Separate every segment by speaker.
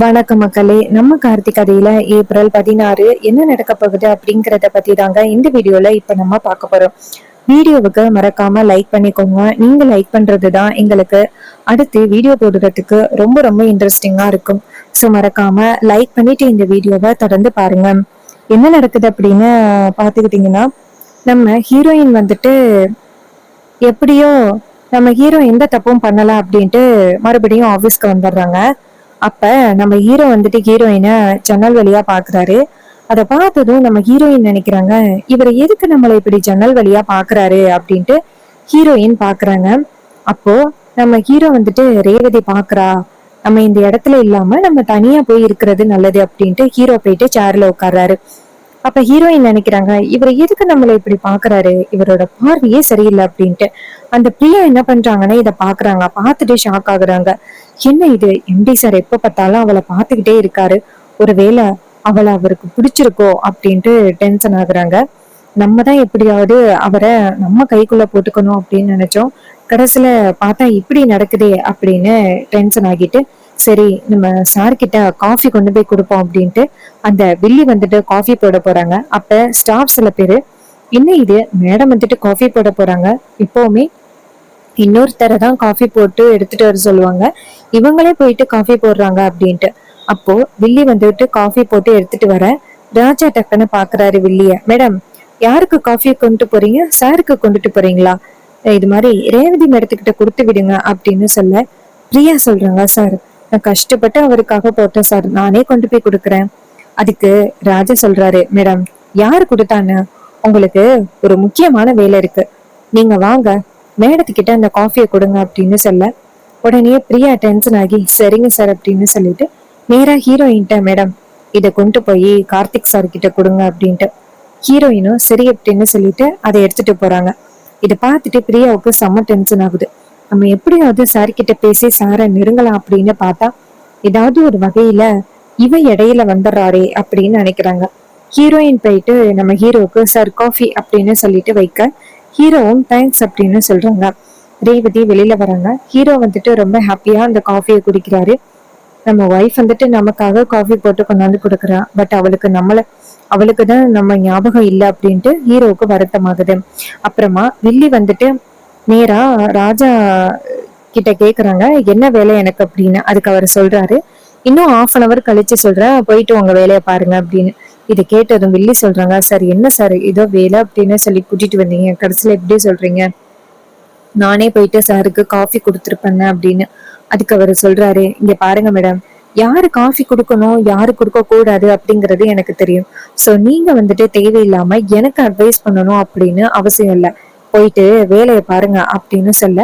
Speaker 1: வணக்கம் மக்களே. நம்ம கார்த்திக் கதையில ஏப்ரல் 16 என்ன நடக்க போகுது அப்படிங்கறத பத்தி தாங்க இந்த வீடியோல இப்ப நம்ம பார்க்க போறோம். வீடியோவுக்கு மறக்காம லைக் பண்ணிக்கோங்க. நீங்க லைக் பண்றதுதான் எங்களுக்கு அடுத்து வீடியோ போடுறதுக்கு ரொம்ப ரொம்ப இன்ட்ரெஸ்டிங்கா இருக்கும். ஸோ மறக்காம லைக் பண்ணிட்டு இந்த வீடியோவை தொடர்ந்து பாருங்க. என்ன நடக்குது அப்படின்னு பாத்துக்கிட்டீங்கன்னா, நம்ம ஹீரோயின் வந்துட்டு எப்படியோ நம்ம ஹீரோ எந்த தப்பும் பண்ணல அப்படின்ட்டு மறுபடியும் ஆபீஸ்க்கு வந்துடுறாங்க. அப்ப நம்ம ஹீரோ வந்துட்டு ஹீரோயினை ஜன்னல் வழியா பாக்குறாரு. அதை பார்த்ததும் நம்ம ஹீரோயின் நினைக்கிறாங்க, இவர் எதுக்கு நம்மளை இப்படி ஜன்னல் வழியா பாக்குறாரு அப்படின்ட்டு ஹீரோயின் பாக்குறாங்க. அப்போ நம்ம ஹீரோ வந்துட்டு ரேவதி பாக்குறா, நம்ம இந்த இடத்துல இல்லாம நம்ம தனியா போய் இருக்கிறது நல்லது அப்படின்ட்டு ஹீரோ போயிட்டு சேர்ல உட்கார்றாரு. அப்ப ஹீரோயின் நினைக்கிறாங்க, இவர் எதுக்கு நம்மள இப்படி பாக்குறாரு, இவரோட பார்வையே சரியில்லை அப்படின்ட்டு. அந்த பிரியா என்ன பண்றாங்கன்னா இதை பாக்குறாங்க. பார்த்துட்டு ஷாக் ஆகுறாங்க. என்ன இது, எம்டி சார் எப்ப பார்த்தாலும் அவளை பார்த்துக்கிட்டே இருக்காரு, ஒருவேளை அவளை அவருக்கு பிடிச்சிருக்கோ அப்படின்ட்டு டென்ஷன் ஆகுறாங்க. நம்ம தான் எப்படியாவது அவரை நம்ம கைக்குள்ள போட்டுக்கணும் அப்படின்னு நினைச்சோம், கடைசியில பார்த்தா இப்படி நடக்குதே அப்படின்னு டென்ஷன் ஆகிட்டு, சரி நம்ம சார் கிட்ட காஃபி கொண்டு போய் கொடுப்போம் அப்படின்ட்டு அந்த வில்லி வந்துட்டு காஃபி போட போறாங்க. அப்ப ஸ்டாஃப் சில பேரு, என்ன இது மேடம் வந்துட்டு காஃபி போட போறாங்க, எப்பவுமே இன்னொருத்தரை தான் காஃபி போட்டு எடுத்துட்டு வர சொல்லுவாங்க, இவங்களே போயிட்டு காஃபி போடுறாங்க அப்படின்ட்டு. அப்போ வில்லி வந்துட்டு காஃபி போட்டு எடுத்துட்டு வர ராஜா டக்குன்னு பாக்குறாரு வில்லிய. மேடம், யாருக்கு காஃபி கொண்டு போறீங்க, சாருக்கு கொண்டுட்டு போறீங்களா, இது மாதிரி ரேவதி மேடத்துக்கிட்ட கொடுத்து விடுங்க அப்படின்னு சொல்ல பிரியா சொல்றாங்க, சார் நான் கஷ்டப்பட்டு அவருக்காக போட்டேன் சார், நானே கொண்டு போய் கொடுக்குறேன். அதுக்கு ராஜா சொல்றாரு, மேடம் யாரு கொடுத்தான்னு உங்களுக்கு ஒரு முக்கியமான வேலை இருக்கு, நீங்க வாங்க மேடத்துக்கிட்ட அந்த காஃபியை கொடுங்க அப்படின்னு சொல்ல உடனே பிரியா டென்ஷன் ஆகி சரிங்க சார் அப்படின்னு சொல்லிட்டு நேரா ஹீரோயின்ட்ட, மேடம் இதை கொண்டு போய் கார்த்திக் சார் கிட்ட கொடுங்க அப்படின்ட்டு. ஹீரோயினும் சரி அப்படின்னு சொல்லிட்டு அதை எடுத்துட்டு போறாங்க. இதை பார்த்துட்டு பிரியாவுக்கு செம்ம டென்ஷன் ஆகுது. நம்ம எப்படியாவது சார் கிட்ட பேசி சாரை நெருங்கலாம் அப்படின்னு பார்த்தா ஏதாவது ஒரு வகையில இவ இடையில வந்துடுறாரே அப்படின்னு நினைக்கிறாங்க. ஹீரோயின் போயிட்டு நம்ம ஹீரோவுக்கு சார் காஃபி அப்படின்னு சொல்லிட்டு வைக்க ஹீரோவும் தேங்க்ஸ் அப்படின்னு சொல்றாங்க. ரேவதி வெளியில வராங்க. ஹீரோ வந்துட்டு ரொம்ப ஹாப்பியா அந்த காஃபியை குடிக்கிறாரு. நம்ம ஒய்ஃப் வந்துட்டு நமக்காக காஃபி போட்டு கொண்டாந்து கொடுக்குறா, பட் அவளுக்கு தான் நம்ம ஞாபகம் இல்லை அப்படின்ட்டு ஹீரோவுக்கு வருத்தமாகுது. அப்புறமா வில்லி வந்துட்டு நேரா ராஜா கிட்ட கேக்குறாங்க, என்ன வேலை எனக்கு அப்படின்னு. அதுக்கு அவர் சொல்றாரு, இன்னும் 1/2 கழிச்சு சொல்றேன், போயிட்டு உங்க வேலையை பாருங்க அப்படின்னு. இதை கேட்டதும் வில்லி சொல்றாங்க, சார் என்ன சார் ஏதோ வேலை அப்படின்னு சொல்லி கூட்டிட்டு வந்தீங்க, கடைசியில எப்படி சொல்றீங்க, நானே போயிட்டு சாருக்கு காஃபி கொடுத்துருப்பேங்க அப்படின்னு. அதுக்கு அவர் சொல்றாரு, இங்க பாருங்க மேடம், யாரு காஃபி கொடுக்கணும் யாரு கொடுக்க கூடாது அப்படிங்கிறது எனக்கு தெரியும். சோ நீங்க வந்துட்டு தேவையில்லாம எனக்கு அட்வைஸ் பண்ணணும் அப்படின்னு அவசியம் இல்லை, போயிட்டு வேலையை பாருங்க அப்படின்னு சொல்ல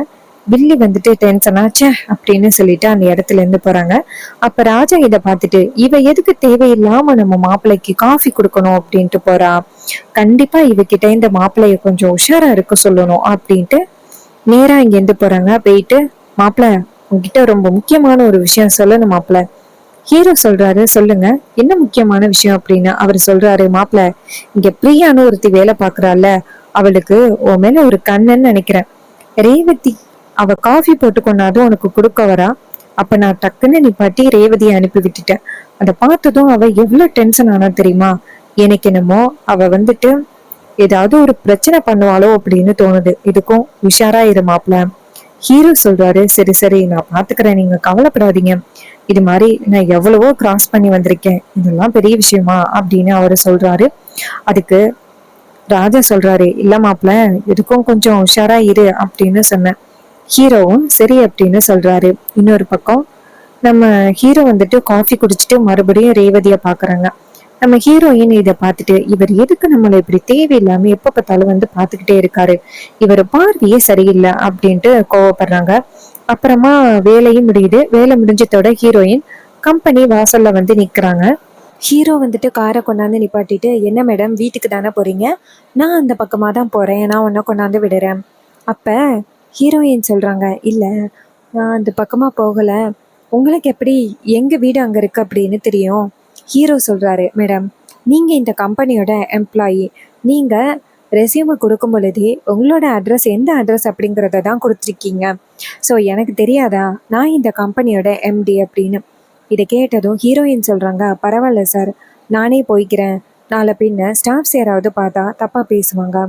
Speaker 1: வில்லி வந்துட்டு டென்ஷன் ஆச்சே அப்படின்னு சொல்லிட்டு அந்த இடத்துல இருந்து போறாங்க. அப்ப ராஜா இதை பார்த்துட்டு, இவ எதுக்கு தேவையில்லாம நம்ம மாப்பிள்ளைக்கு காஃபி கொடுக்கணும் அப்படின்ட்டு போறா, கண்டிப்பா இவகிட்ட இந்த மாப்பிள்ளைய கொஞ்சம் உஷாரா இருக்க சொல்லணும் அப்படின்ட்டு நேரா இங்க இருந்து போறாங்க. போயிட்டு, மாப்பிள்ள உங்ககிட்ட ரொம்ப முக்கியமான ஒரு விஷயம் சொல்லணும் மாப்பிள்ள. ஹீரோ சொல்றாரு, சொல்லுங்க என்ன முக்கியமான விஷயம் அப்படின்னு. அவர் சொல்றாரு, மாப்பிள்ள இங்க பிரியான்னு ஒருத்தி வேலை பாக்குறாள், அவளுக்கு உன் மேல ஒரு கண்ணுன்னு நினைக்கிறேன், ரேவதி அவ காஃபி போட்டு கொண்டாதும் உனக்கு கொடுக்க வரா, அப்ப நான் டக்குன்னு நிப்பாட்டி ரேவதியை அனுப்பி விட்டுட்டேன். அதை பார்த்ததும் அவ எவ்வளவு டென்ஷன் ஆனா தெரியுமா, எனக்கு என்னமோ அவ வந்துட்டு ஏதாவது ஒரு பிரச்சனை பண்ணுவாளோ அப்படின்னு தோணுது, இதுக்கும் உஷாரா இரு மாப்ள. ஹீரோ சொல்றாரு, சரி சரி நான் பாத்துக்கிறேன், நீங்க கவலைப்படாதீங்க, இது மாதிரி நான் எவ்வளவோ கிராஸ் பண்ணி வந்திருக்கேன், இதெல்லாம் பெரிய விஷயமா அப்படின்னு அவரு சொல்றாரு. அதுக்கு ராஜா சொல்றாரு, இல்ல மாப்ள இதுக்கும் கொஞ்சம் உஷாரா இரு அப்படின்னு சொன்னேன். ஹீரோவும் சரி அப்படின்னு சொல்றாரு. இன்னொரு பக்கம் நம்ம ஹீரோ வந்துட்டு காஃபி குடிச்சிட்டு மறுபடியும் ரேவதிய பாக்குறாங்க. நம்ம ஹீரோயின் இதை பார்த்துட்டு, இவர் எதுக்கு நம்மளை இப்படி தேவையில்லாம எப்ப பார்த்தாலும் வந்து பாத்துக்கிட்டே இருக்காரு, இவர் பார்வையே சரியில்லை அப்படின்ட்டு கோவப்படுறாங்க. அப்புறமா வேலையும் முடியுது. வேலை முடிஞ்சதோட ஹீரோயின் கம்பெனி வாசல்ல வந்து நிக்கிறாங்க. ஹீரோ வந்துட்டு காரை கொண்டாந்து நிப்பாட்டிட்டு, என்ன மேடம் வீட்டுக்கு தானே போறீங்க, நான் அந்த பக்கமா தான் போறேன், நான் உன்னை கொண்டாந்து விடுறேன். அப்ப ஹீரோயின் சொல்றாங்க, இல்ல நான் அந்த பக்கமா போகல, உங்களுக்கு எப்படி எங்க வீடு அங்க இருக்கு அப்படின்னு தெரியும். ஹீரோ சொல்றாரு, மேடம் நீங்க இந்த கம்பெனியோட எம்ப்ளாயி, நீங்க ரெசியூமை கொடுக்கும் பொழுதே உங்களோட அட்ரஸ் எந்த அட்ரஸ் அப்படிங்கிறத தான் கொடுத்துருக்கீங்க, ஸோ எனக்கு தெரியாதா நான் இந்த கம்பெனியோட எம்டி அப்படின்னு. இதை கேட்டதும் ஹீரோயின் சொல்கிறாங்க, பரவாயில்ல சார், நானே போய்க்கிறேன், நாளை பின்ன ஸ்டாஃப்ஸ் யாராவது பார்த்தா தப்பாக பேசுவாங்க.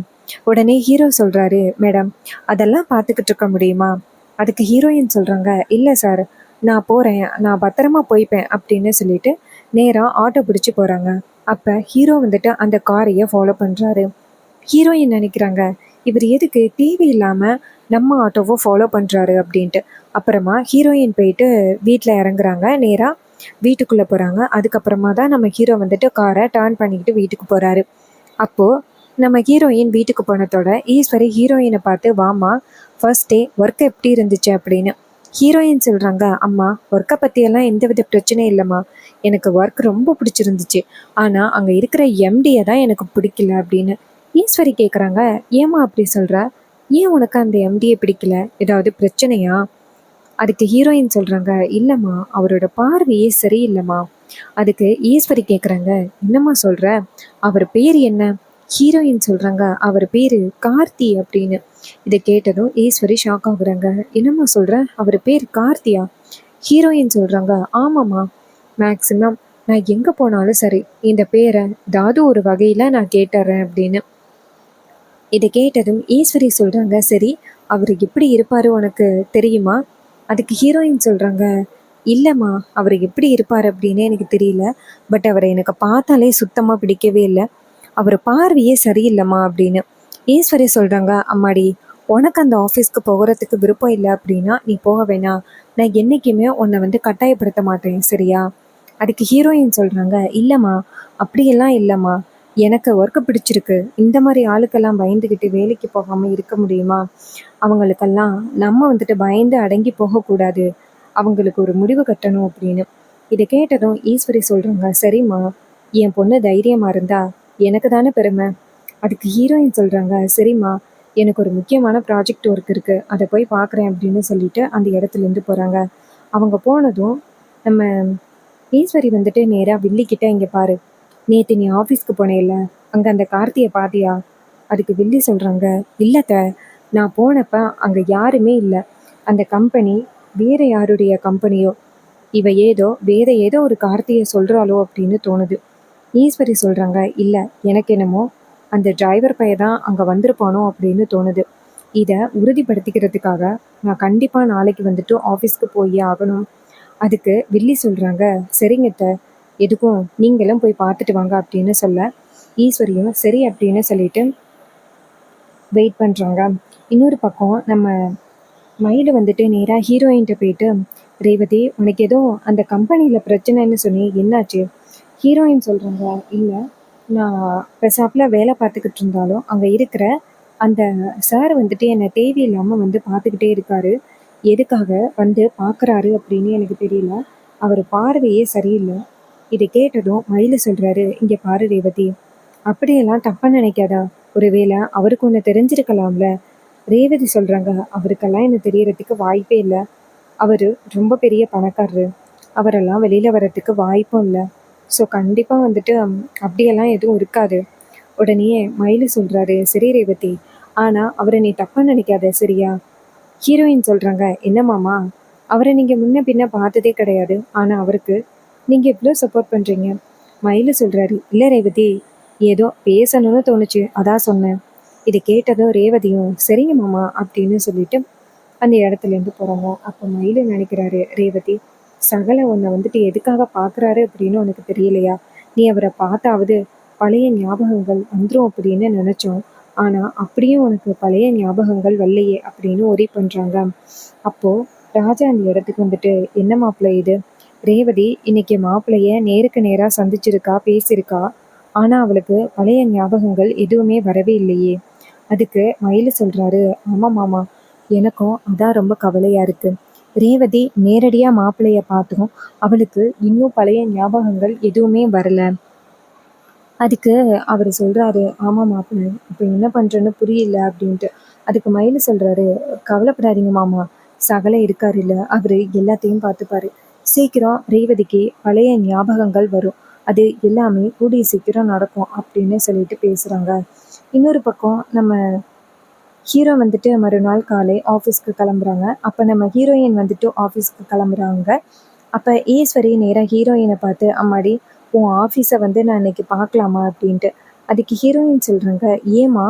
Speaker 1: உடனே ஹீரோ சொல்கிறாரு, மேடம் அதெல்லாம் பார்த்துக்கிட்டு இருக்க முடியுமா? அதுக்கு ஹீரோயின் சொல்கிறாங்க, இல்லை சார், நான் போகிறேன், நான் பத்திரமா போய்ப்பேன் அப்படின்னு சொல்லிட்டு நேராக ஆட்டோ பிடிச்சி போகிறாங்க. அப்போ ஹீரோ வந்துட்டு அந்த காரையை ஃபாலோ பண்ணுறாரு. ஹீரோயின் நினைக்கிறாங்க, இவர் எதுக்கு தேவையில்லாமல் நம்ம ஆட்டோவை ஃபாலோ பண்ணுறாரு அப்படின்ட்டு. அப்புறமா ஹீரோயின் போயிட்டு வீட்டில் இறங்குறாங்க, நேராக வீட்டுக்குள்ளே போகிறாங்க. அதுக்கப்புறமா தான் நம்ம ஹீரோ வந்துட்டு காரை டர்ன் பண்ணிக்கிட்டு வீட்டுக்கு போகிறாரு. அப்போது நம்ம ஹீரோயின் வீட்டுக்கு போனதோட ஈஸ்வரி ஹீரோயினை பார்த்து, வாமா ஃபர்ஸ்ட் டே ஒர்க் எப்படி இருந்துச்சு அப்படின்னு. ஹீரோயின் சொல்கிறாங்க, அம்மா ஒர்க்கை பற்றியெல்லாம் எந்த வித பிரச்சனையும் இல்லைம்மா, எனக்கு ஒர்க் ரொம்ப பிடிச்சிருந்துச்சு, ஆனால் அங்கே இருக்கிற எம்டியை தான் எனக்கு பிடிக்கல அப்படின்னு. ஈஸ்வரி கேட்குறாங்க, ஏம்மா அப்படி சொல்கிற, ஏன் உனக்கு அந்த எம்டியை பிடிக்கல, ஏதாவது பிரச்சனையா? அதுக்கு ஹீரோயின் சொல்கிறாங்க, இல்லைம்மா அவரோட பார்வையே சரியில்லைம்மா. அதுக்கு ஈஸ்வரி கேட்குறாங்க, என்னம்மா சொல்கிற, அவர் பேர் என்ன? ஹீரோயின் சொல்கிறாங்க, அவர் பேர் கார்த்தி அப்படின்னு. இதை கேட்டதும் ஈஸ்வரி ஷாக் ஆகுறாங்க, என்னம்மா சொல்கிற, அவர் பேர் கார்த்தியா? ஹீரோயின் சொல்கிறாங்க, ஆமாம்மா, மேக்ஸிமம் நான் எங்கே போனாலும் சரி இந்த பேரை ஏதாவது ஒரு வகையில் நான் கேட்டுறேன் அப்படின்னு. இதை கேட்டதும் ஈஸ்வரி சொல்கிறாங்க, சரி அவர் எப்படி இருப்பார் உனக்கு தெரியுமா? அதுக்கு ஹீரோயின் சொல்கிறாங்க, இல்லைம்மா அவர் எப்படி இருப்பார் அப்படின்னு எனக்கு தெரியல, பட் அவரை எனக்கு பார்த்தாலே சுத்தமாக பிடிக்கவே இல்லை, அவர் பார்வையே சரியில்லைம்மா அப்படின்னு. ஈஸ்வரி சொல்கிறாங்க, அம்மாடி உனக்கு அந்த ஆஃபீஸ்க்கு போகிறதுக்கு விருப்பம் இல்லை அப்படின்னா நீ போக வேணாம், நான் என்றைக்குமே உன்னை வந்து கட்டாயப்படுத்த மாட்டேன் சரியா? அதுக்கு ஹீரோயின் சொல்கிறாங்க, இல்லைம்மா அப்படியெல்லாம் இல்லைம்மா, எனக்கு ஒர்க்கு பிடிச்சிருக்கு, இந்த மாதிரி ஆளுக்கெல்லாம் பயந்துக்கிட்டு வேலைக்கு போகாமல் இருக்க முடியுமா? அவங்களுக்கெல்லாம் நம்ம வந்துட்டு பயந்து அடங்கி போகக்கூடாது, அவங்களுக்கு ஒரு முடிவு கட்டணும் அப்படின்னு. இதை கேட்டதும் ஈஸ்வரி சொல்கிறாங்க, சரிம்மா, என் பொண்ணு தைரியமாக இருந்தா எனக்கு தானே பெருமை. அதுக்கு ஹீரோயின் சொல்கிறாங்க, சரிம்மா, எனக்கு ஒரு முக்கியமான ப்ராஜெக்ட் ஒர்க் இருக்குது, அதை போய் பார்க்குறேன் அப்படின்னு சொல்லிட்டு அந்த இடத்துலேருந்து போகிறாங்க. அவங்க போனதும் நம்ம ஈஸ்வரி வந்துட்டு நேராக வில்லிக்கிட்ட, இங்கே பாரு, நேற்று நீ ஆஃபீஸ்க்கு போனேல்ல, அங்கே அந்த கார்த்தியை பாத்தியா? அதுக்கு வில்லி சொல்கிறாங்க, இல்லைத்த, நான் போனப்போ அங்கே யாருமே இல்லை, அந்த கம்பெனி வேறு யாருடைய கம்பெனியோ, இவ ஏதோ வேற ஏதோ ஒரு கார்த்தியை சொல்கிறாளோ அப்படின்னு தோணுது. ஈஸ்வரி சொல்கிறாங்க, இல்லை, எனக்கு என்னமோ அந்த டிரைவர் பையன் தான் அங்கே வந்திருப்பானோ அப்படின்னு தோணுது, இதை உறுதிப்படுத்திக்கிறதுக்காக நான் கண்டிப்பாக நாளைக்கு வந்துட்டு ஆஃபீஸ்க்கு போய் ஆகணும். அதுக்கு வில்லி சொல்கிறாங்க, சரிங்கத்த, எதுக்கும் நீங்களும் போய் பார்த்துட்டு வாங்க அப்படின்னு சொல்ல ஈஸ்வரியும் சரி அப்படின்னு சொல்லிட்டு வெயிட் பண்ணுறாங்க. இன்னொரு பக்கம் நம்ம மயிலு வந்துட்டு நேராக ஹீரோயின்கிட்ட போயிட்டு, ரேவதி உனக்கு ஏதோ அந்த கம்பெனியில் பிரச்சனைன்னு சொன்னி என்னாச்சு? ஹீரோயின் சொல்கிறாங்க, இல்லை, நான் பெசாப்பில் வேலை பார்த்துக்கிட்டு இருந்தாலும் அங்கே இருக்கிற அந்த சார் வந்துட்டு என்னை தேவையில்லாமல் வந்து பார்த்துக்கிட்டே இருக்காரு, எதுக்காக வந்து பார்க்குறாரு அப்படின்னு எனக்கு தெரியல, அவர் பார்வையே சரியில்லை. இதை கேட்டதும் மயிலு சொல்கிறாரு, இங்கே பாரு ரேவதி, அப்படியெல்லாம் தப்பாக நினைக்காதா, ஒருவேளை அவருக்கு ஒன்று தெரிஞ்சிருக்கலாம்ல. ரேவதி சொல்கிறாங்க, அவருக்கெல்லாம் என்ன தெரியறதுக்கு வாய்ப்பே இல்லை, அவர் ரொம்ப பெரிய பணக்காரரு, அவரெல்லாம் வெளியில் வர்றதுக்கு வாய்ப்பும் இல்லை, ஸோ கண்டிப்பாக வந்துட்டு அப்படியெல்லாம் எதுவும் இருக்காது. உடனே மயிலு சொல்கிறாரு, சரி ரேவதி, ஆனால் அவரை நீ தப்பாக நினைக்காத சரியா? ஹீரோயின் சொல்கிறாங்க, என்னம்மாமா, அவரை நீங்கள் முன்ன பின்ன பார்த்ததே கிடையாது, ஆனால் அவருக்கு நீங்கள் எவ்வளோ சப்போர்ட் பண்ணுறீங்க. மயிலு சொல்கிறாரு, இல்லை ரேவதி, ஏதோ பேசணும்னு தோணுச்சு அதான் சொன்னேன். இதை கேட்டதும் ரேவதியும் சரிங்க மாமா அப்படின்னு சொல்லிட்டு அந்த இடத்துலேருந்து போகிறாங்க. அப்போ மயிலு நினைக்கிறாரு, ரேவதி, சகல உன்னை வந்துட்டு எதுக்காக பார்க்குறாரு அப்படின்னு உனக்கு தெரியலையா? நீ அவரை பார்த்தாவது பழைய ஞாபகங்கள் வந்துடும் அப்படின்னு நினச்சோம், ஆனால் அப்படியும் உனக்கு பழைய ஞாபகங்கள் வரலையே அப்படின்னு ஒரே பண்ணுறாங்க. அப்போது ராஜா அந்த இடத்துக்கு வந்துட்டு, என்ன மாப்பிள்ளை இது, ரேவதி இன்னைக்கு மாப்பிள்ளைய நேருக்கு நேராக சந்திச்சிருக்கா, பேசியிருக்கா, ஆனால் அவளுக்கு பழைய ஞாபகங்கள் எதுவுமே வரவே இல்லையே. அதுக்கு மயிலு சொல்கிறாரு, ஆமாம் மாமா, எனக்கும் அதான் ரொம்ப கவலையாக இருக்குது. ரேவதி நேரடியாக மாப்பிள்ளைய பார்த்தும் அவளுக்கு இன்னும் பழைய ஞாபகங்கள் எதுவுமே வரலை. அதுக்கு அவர் சொல்கிறாரு, ஆமாம் மாப்பிள்ளை, இப்போ என்ன பண்ணுறேன்னு புரியல அப்படின்ட்டு. அதுக்கு மயிலு சொல்கிறாரு, கவலைப்படாதீங்க மாமா, சகல இருக்கார் இல்லை, அவர் எல்லாத்தையும் பார்த்துப்பாரு, சீக்கிரம் ரேவதிக்கு பழைய ஞாபகங்கள் வரும், அது எல்லாமே கூடிய சீக்கிரம் நடக்கும் அப்படின்னு சொல்லிட்டு பேசுகிறாங்க. இன்னொரு பக்கம் நம்ம ஹீரோ வந்துட்டு மறுநாள் காலை ஆஃபீஸ்க்கு கிளம்புறாங்க. அப்போ நம்ம ஹீரோயின் வந்துட்டு ஆஃபீஸ்க்கு கிளம்புறாங்க. அப்போ ஈஸ்வரி நேராக ஹீரோயினை பார்த்து, அம்மாடி உன் ஆஃபீஸை வந்து நான் இன்னைக்கு பார்க்கலாமா அப்படின்ட்டு. அதுக்கு ஹீரோயின் சொல்கிறாங்க, ஏம்மா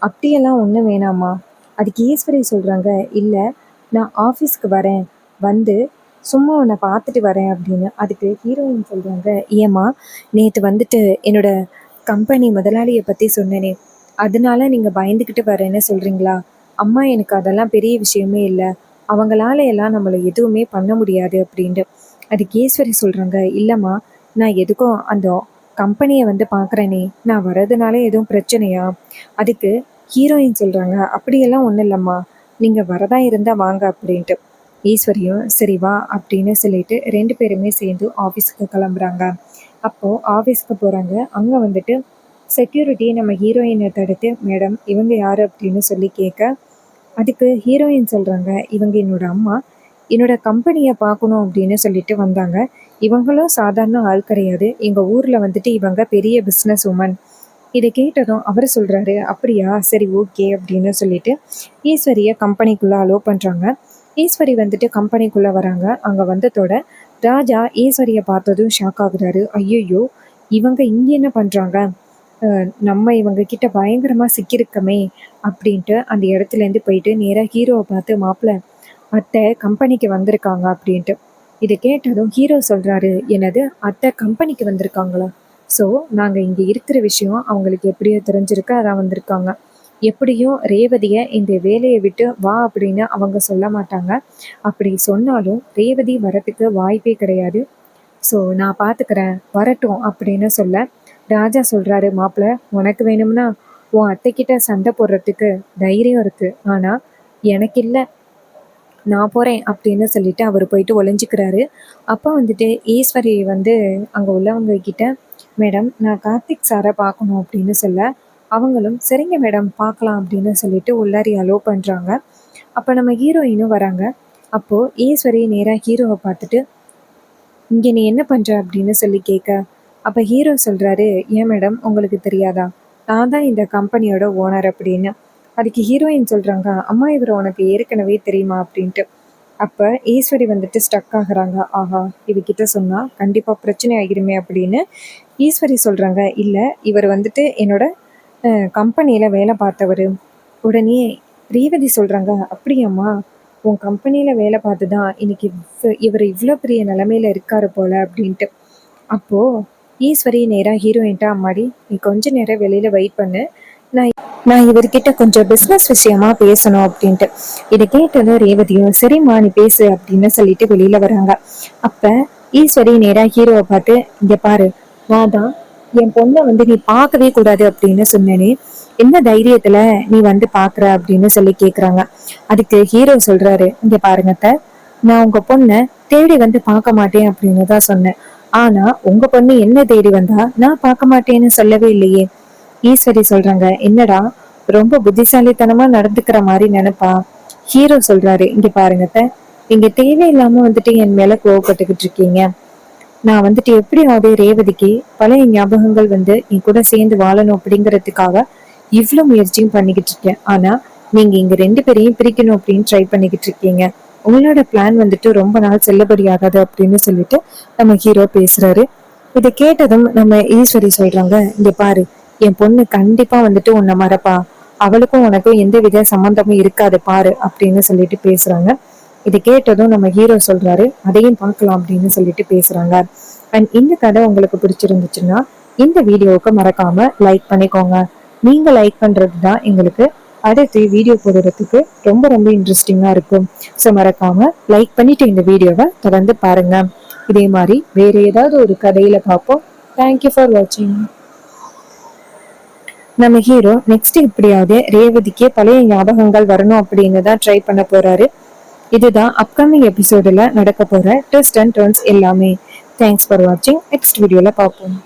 Speaker 1: அப்படியெல்லாம் ஒன்றும் வேணாம்மா. அதுக்கு ஈஸ்வரி சொல்கிறாங்க, இல்லை நான் ஆஃபீஸ்க்கு வரேன், வந்து சும்மா உன்னை பார்த்துட்டு வரேன் அப்படின்னு. அதுக்கு ஹீரோயின் சொல்கிறாங்க, ஏம்மா நேற்று வந்துட்டு என்னோட கம்பெனி முதலாளியை பற்றி சொன்னேனே, அதனால நீங்கள் பயந்துக்கிட்டு வரேன்னு சொல்கிறீங்களா? அம்மா எனக்கு அதெல்லாம் பெரிய விஷயமே இல்லை, அவங்களால எல்லாம் நம்மளை எதுவுமே பண்ண முடியாது அப்படின்ட்டு. அதுக்கு ஈஸ்வரி சொல்கிறாங்க, இல்லைம்மா நான் எதுக்கும் அந்த கம்பெனியை வந்து பார்க்குறேனே, நான் வர்றதுனால எதுவும் பிரச்சனையா? அதுக்கு ஹீரோயின் சொல்கிறாங்க, அப்படியெல்லாம் ஒன்றும் இல்லைம்மா, நீங்கள் வரதா இருந்தால் வாங்க அப்படின்ட்டு. ஈஸ்வரியும் சரி வா அப்படின்னு சொல்லிட்டு 2 பேருமே சேர்ந்து ஆஃபீஸுக்கு கிளம்புறாங்க. அப்போது ஆஃபீஸ்க்கு போகிறாங்க. அங்கே வந்துட்டு செக்யூரிட்டி நம்ம ஹீரோயினை தடுத்து, மேடம் இவங்க யார் அப்படின்னு சொல்லி கேட்க, அதுக்கு ஹீரோயின் சொல்கிறாங்க, இவங்க என்னோட அம்மா, என்னோட கம்பெனியை பார்க்கணும் அப்படின்னு சொல்லிட்டு வந்தாங்க. இவங்களும் சாதாரண ஆள் கிடையாது, எங்கள் ஊரில் வந்துட்டு இவங்க பெரிய பிஸ்னஸ் உமன். இதை கேட்டதும் அவர் சொல்கிறாரு, அப்படியா சரி ஓகே அப்படின்னு சொல்லிட்டு ஈஸ்வரியை கம்பெனிக்குள்ளே அலோவ் பண்ணுறாங்க. ஈஸ்வரி வந்துட்டு கம்பெனிக்குள்ளே வராங்க. அங்கே வந்ததோட ராஜா ஈஸ்வரியை பார்த்ததும் ஷாக் ஆகுறாரு. ஐயோ இவங்க இங்கே என்ன பண்ணுறாங்க, நம்ம இவங்க கிட்ட பயங்கரமாக சிக்கியிருக்கமே அப்படின்ட்டு அந்த இடத்துலேருந்து போயிட்டு நேராக ஹீரோவை பார்த்து, மாப்பிள்ள அத்தை கம்பெனிக்கு வந்திருக்காங்க அப்படின்ட்டு. இதை கேட்டதும் ஹீரோ சொல்கிறாரு, என்னது அத்தை கம்பெனிக்கு வந்திருக்காங்களா? ஸோ நாங்கள் இங்கே இருக்கிற விஷயம் அவங்களுக்கு எப்படியோ தெரிஞ்சிருக்கு, அதான் வந்திருக்காங்க. எப்படியும் ரேவதியை இந்த வேலையை விட்டு வா அப்படின்னு அவங்க சொல்ல மாட்டாங்க. அப்படி சொன்னாலும் ரேவதி வரத்துக்கு வாய்ப்பே கிடையாது. ஸோ நான் பார்த்துக்கிறேன், வரட்டும் அப்படின்னு சொல்ல ராஜா சொல்கிறாரு, மாப்பிள்ள உனக்கு வேணும்னா உன் அத்தைக்கிட்ட சண்டை போடுறதுக்கு தைரியம் இருக்குது, ஆனால் எனக்கு இல்லை, நான் போகிறேன் அப்படின்னு சொல்லிட்டு அவர் போயிட்டு ஒளிஞ்சிக்கிறாரு. அப்போ வந்துட்டு ஈஸ்வரி வந்து அங்கே உள்ளவங்க கிட்ட, மேடம் நான் கார்த்திக் சாரை பார்க்கணும் அப்படின்னு சொல்ல, அவங்களும் சரிங்க மேடம் பார்க்கலாம் அப்படின்னு சொல்லிட்டு உள்ளாரி அலோவ் பண்ணுறாங்க. அப்போ நம்ம ஹீரோயினும் வராங்க. அப்போது ஈஸ்வரி நேராக ஹீரோவை பார்த்துட்டு, இங்கே நீ என்ன பண்ணுற அப்படின்னு சொல்லி கேட்க, அப்போ ஹீரோ சொல்கிறாரு, ஏன் மேடம் உங்களுக்கு தெரியாதா, நான் தான் இந்த கம்பெனியோட ஓனர் அப்படின்னு. அதுக்கு ஹீரோயின் சொல்கிறாங்க, அம்மா இவர் உனக்கு ஏற்கனவே தெரியுமா அப்படின்ட்டு. அப்போ ஈஸ்வரி வந்துட்டு ஸ்டக் ஆகுறாங்க. ஆஹா இவகிட்ட சொன்னால் கண்டிப்பாக பிரச்சனை ஆகிருமே அப்படின்னு ஈஸ்வரி சொல்கிறாங்க, இல்லை இவர் வந்துட்டு என்னோட கம்பெனியில் வேலை பார்த்தவர். உடனே ரேவதி சொல்கிறாங்க, அப்படியாம்மா உன் கம்பெனியில் வேலை பார்த்து தான் இன்னைக்கு இவர் இவ்வளோ பெரிய நிலமையில இருக்காரு போல அப்படின்ட்டு. அப்போது ஈஸ்வரி நேராக ஹீரோயின்ட்ட, அம்மாடி நீ கொஞ்ச நேரம் வெளியில் வெயிட் பண்ணு, நான் இவர்கிட்ட கொஞ்சம் பிஸ்னஸ் விஷயமா பேசணும் அப்படின்ட்டு. இதை கேட்டது ரேவதியும் சரிம்மா நீ பேசு அப்படின்னு சொல்லிட்டு வெளியில வராங்க. அப்ப ஈஸ்வரி நேரா ஹீரோவை பார்த்து, இங்க பாரு நான் தான் என் பொண்ணை வந்து நீ பார்க்கவே கூடாது அப்படின்னு சொன்னேனே, என்ன தைரியத்துல நீ வந்து பாக்குற அப்படின்னு சொல்லி கேக்குறாங்க. அதுக்கு ஹீரோ சொல்றாரு, இங்க பாருங்க நான் உங்க பொண்ணை தேடி வந்து பார்க்க மாட்டேன் அப்படின்னு தான் சொன்னேன், ஆனா உங்க பொண்ணு என்ன தேடி வந்தா நான் பார்க்க மாட்டேன்னு சொல்லவே இல்லையே. ஈஸ்வரி சொல்றாங்க, என்னடா ரொம்ப புத்திசாலித்தனமா நடந்துக்கிற மாதிரி நினைப்பா. ஹீரோ சொல்றாரு, இங்க பாருங்க நீங்க தேவையில்லாம வந்துட்டு என் மேல கோவப்பட்டுக்கிட்டு இருக்கீங்க. நான் வந்துட்டு எப்படியாவது ரேவதிக்கு பழைய ஞாபகங்கள் வந்து என் கூட சேர்ந்து வாழணும் அப்படிங்கிறதுக்காக இவ்வளவு முயற்சியும் பண்ணிக்கிட்டு இருக்கேன். ஆனா நீங்க இங்க 2 பேரையும் பிரிக்கணும் அப்படின்னு ட்ரை பண்ணிக்கிட்டு இருக்கீங்க. உங்களோட பிளான் வந்துட்டு ரொம்ப நாள் செல்லுபடி ஆகாது அப்படின்னு சொல்லிட்டு நம்ம ஹீரோ பேசுறாரு. இதை கேட்டதும் நம்ம ஈஸ்வரி சொல்றாங்க, இங்க பாரு என் பொண்ணு கண்டிப்பா வந்துட்டு உன்னை மறப்பா, அவளுக்கும் உனக்கும் எந்த வித சம்பந்தமும் இருக்காது பாரு அப்படின்னு சொல்லிட்டு பேசுறாங்க. இதை கேட்டதும் நம்ம ஹீரோ சொல்றாரு, அதையும் பார்க்கலாம் அப்படின்னு சொல்லிட்டு பேசுறாங்க. அண்ட் இந்த கதை உங்களுக்கு பிடிச்சிருந்துச்சுன்னா இந்த வீடியோவுக்கு மறக்காம லைக் பண்ணிக்கோங்க. நீங்க லைக் பண்றது தான் எங்களுக்கு அடுத்து வீடியோ போடுறதுக்கு ரொம்ப ரொம்ப இன்ட்ரெஸ்டிங்கா இருக்கும். ஸோ மறக்காம லைக் பண்ணிட்டு இந்த வீடியோவை தொடர்ந்து பாருங்க. இதே மாதிரி வேற ஏதாவது ஒரு கதையில பார்ப்போம். தேங்க்யூ ஃபார் வாட்சிங். நம்ம ஹீரோ நெக்ஸ்ட் இப்படியாவது ரேவதிக்கு பழைய ஞாபகங்கள் வரணும் அப்படின்னு தான் ட்ரை பண்ண போறாரு. இதுதான் அப்கமிங் எபிசோடுல நடக்க போற ட்விஸ்ட் அண்ட் டர்ன்ஸ் எல்லாமே. தேங்க்ஸ் ஃபார் வாட்சிங். நெக்ஸ்ட் வீடியோல பார்ப்போம்.